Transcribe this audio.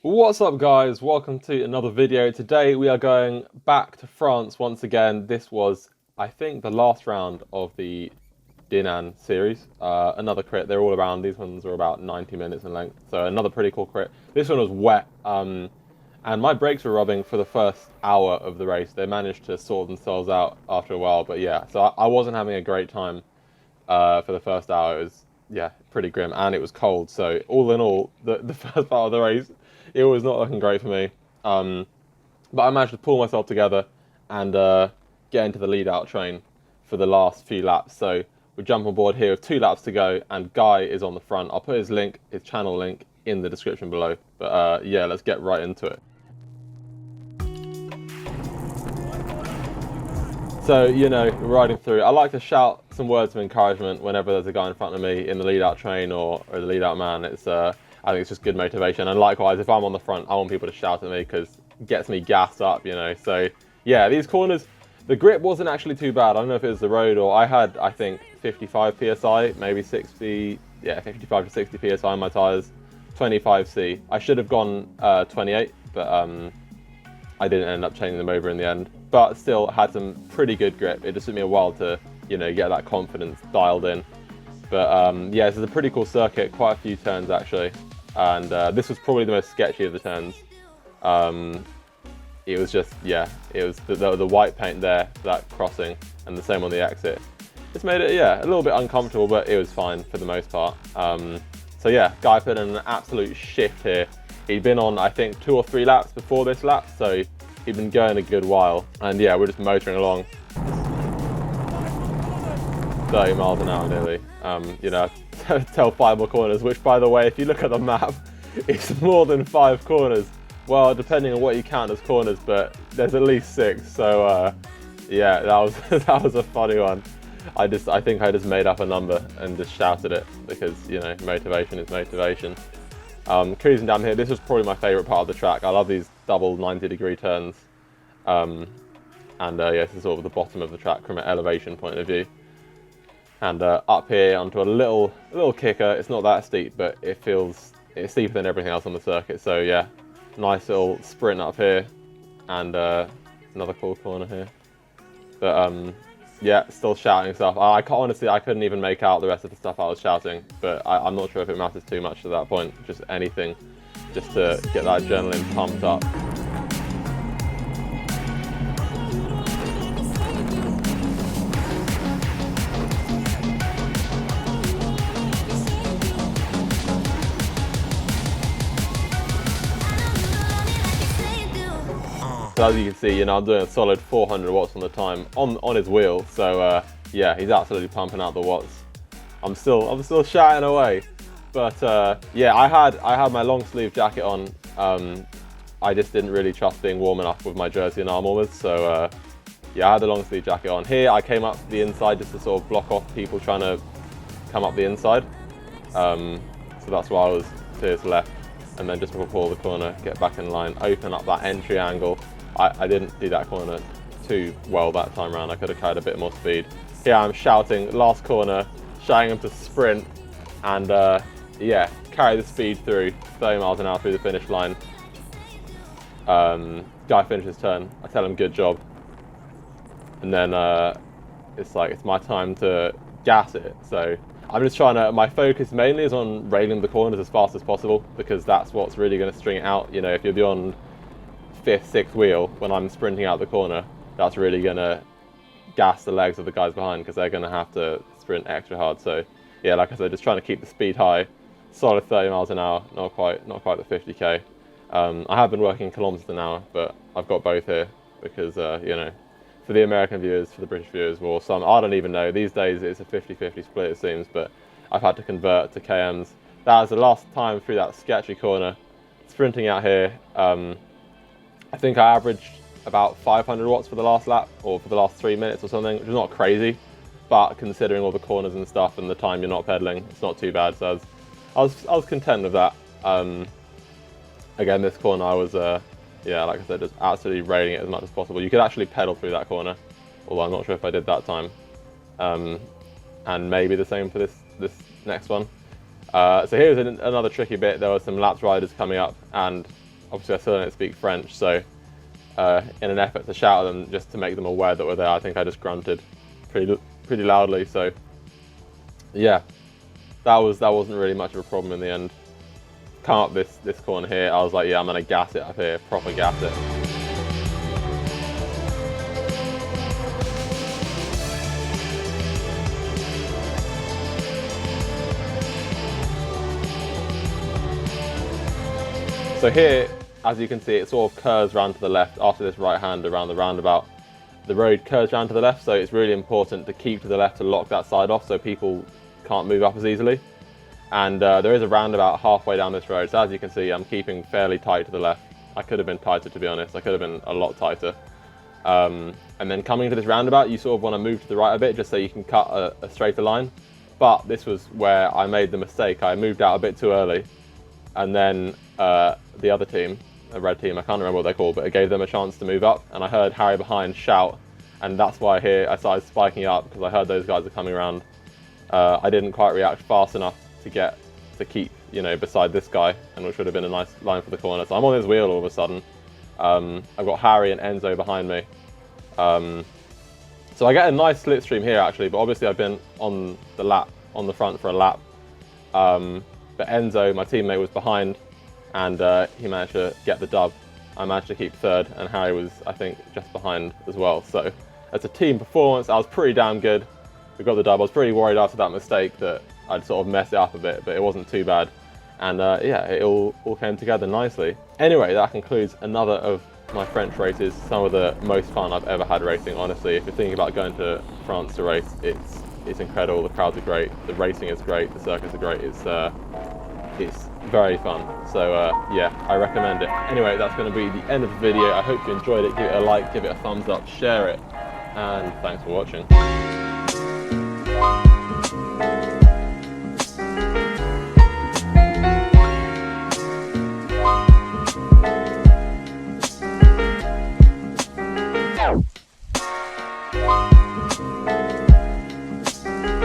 What's up guys, welcome to another video. Today we are going back to France once again. This was, I think, the last round of the Dinan series. Another crit, they're all around, these ones are about 90 minutes in length, so another pretty cool crit. This one was wet, and my brakes were rubbing for the first hour of the race. They managed to sort themselves out after a while, but yeah, so I wasn't having a great time for the first hour. It was, yeah, pretty grim, and it was cold, so all in all, the first part of the race, it was not looking great for me. But I managed to pull myself together and get into the lead out train for the last few laps. So we jump on board here with 2 laps to go, and Guy is on the front. I'll put his channel link in the description below. But yeah, let's get right into it. So, you know, riding through, I like to shout some words of encouragement whenever there's a guy in front of me in the lead out train or the lead out man. I think it's just good motivation. And likewise, if I'm on the front, I want people to shout at me because it gets me gassed up, you know. So yeah, these corners, the grip wasn't actually too bad. I don't know if it was the road or I had, I think, 55 PSI, maybe 60, yeah, 55 to 60 PSI on my tyres, 25C. I should have gone 28, but I didn't end up changing them over in the end. But still had some pretty good grip. It just took me a while to, you know, get that confidence dialed in. But yeah, this is a pretty cool circuit, quite a few turns actually. And this was probably the most sketchy of the turns. It was just, yeah, it was the white paint there for that crossing, and the same on the exit. It's made it, yeah, a little bit uncomfortable, but it was fine for the most part. So yeah, Guy put in an absolute shift here. He'd been on, I think, 2 or 3 laps before this lap, so he'd been going a good while. And yeah, we're just motoring along. 30 miles an hour nearly. You know, tell 5 more corners, which by the way, if you look at the map, it's more than 5 corners. Well, depending on what you count as corners, but there's at least 6. So yeah, that was that was a funny one. I think I just made up a number and just shouted it because, you know, motivation is motivation. Cruising down here, this was probably my favourite part of the track. I love these double 90-degree turns. And yeah, this is sort of the bottom of the track from an elevation point of view. And up here onto a little kicker. It's not that steep, but it's steeper than everything else on the circuit. So yeah, nice little sprint up here, and another cool corner here. But yeah, still shouting stuff. Honestly, I couldn't even make out the rest of the stuff I was shouting, but I'm not sure if it matters too much at that point. Just anything, just to get that adrenaline pumped up. So as you can see, you know, I'm doing a solid 400 watts on the time on his wheel. So yeah, he's absolutely pumping out the watts. I'm still shouting away, but yeah, I had my long sleeve jacket on. I just didn't really trust being warm enough with my jersey and arm warmers. So yeah, I had the long sleeve jacket on. Here I came up the inside just to sort of block off people trying to come up the inside. So that's why I was to his left, and then just before the corner, get back in line, open up that entry angle. I didn't do that corner too well that time around. I could have carried a bit more speed. Here I'm shouting, last corner, shouting him to sprint, and yeah, carry the speed through, 30 miles an hour through the finish line. Guy finishes his turn. I tell him good job, and then it's like it's my time to gas it. So I'm just trying to. My focus mainly is on railing the corners as fast as possible because that's what's really going to string it out. You know, if you're beyond 5th, 6th wheel when I'm sprinting out the corner, that's really gonna gas the legs of the guys behind because they're gonna have to sprint extra hard. So yeah, like I said, just trying to keep the speed high, solid 30 miles an hour, not quite the 50k. I have been working kilometers an hour, but I've got both here because you know, for the American viewers, for the British viewers, or some, I don't even know. These days it's a 50-50 split it seems, but I've had to convert to kms. That was the last time through that sketchy corner, sprinting out here. I think I averaged about 500 watts for the last lap, or for the last 3 minutes or something, which is not crazy, but considering all the corners and stuff and the time you're not pedaling, it's not too bad. So I was content with that. Again, this corner I was, yeah, like I said, just absolutely railing it as much as possible. You could actually pedal through that corner, although I'm not sure if I did that time. And maybe the same for this next one. So here's another tricky bit. There were some laps riders coming up, and obviously I still don't speak French, so in an effort to shout at them just to make them aware that we're there, I think I just grunted pretty loudly. So yeah, that wasn't really much of a problem in the end. Come up this corner here, I was like, yeah, I'm gonna gas it up here, proper gas it. So here, as you can see, it sort of curves round to the left after this right hand around the roundabout. The road curves round to the left, so it's really important to keep to the left to lock that side off so people can't move up as easily. And there is a roundabout halfway down this road, so as you can see, I'm keeping fairly tight to the left. I could have been tighter, to be honest. I could have been a lot tighter. And then coming to this roundabout, you sort of want to move to the right a bit just so you can cut a straighter line. But this was where I made the mistake. I moved out a bit too early, and then the other team, a red team, I can't remember what they're called, but it gave them a chance to move up, and I heard Harry behind shout, and that's why I started spiking up, because I heard those guys are coming around. I didn't quite react fast enough to keep, you know, beside this guy, and which would have been a nice line for the corner. So I'm on his wheel all of a sudden. I've got Harry and Enzo behind me. So I get a nice slipstream here actually, but obviously I've been on the front for a lap. But Enzo, my teammate, was behind, and he managed to get the dub. I managed to keep third, and Harry was, I think, just behind as well. So as a team performance, I was pretty damn good. We got the dub. I was pretty worried after that mistake that I'd sort of mess it up a bit, but it wasn't too bad. And yeah, it all came together nicely. Anyway, that concludes another of my French races. Some of the most fun I've ever had racing, honestly. If you're thinking about going to France to race, it's incredible. The crowds are great, the racing is great, the circuits are great. It's very fun. So yeah, I recommend it. Anyway, that's going to be the end of the video. I hope you enjoyed it. Give it a like, give it a thumbs up, share it, and thanks for watching.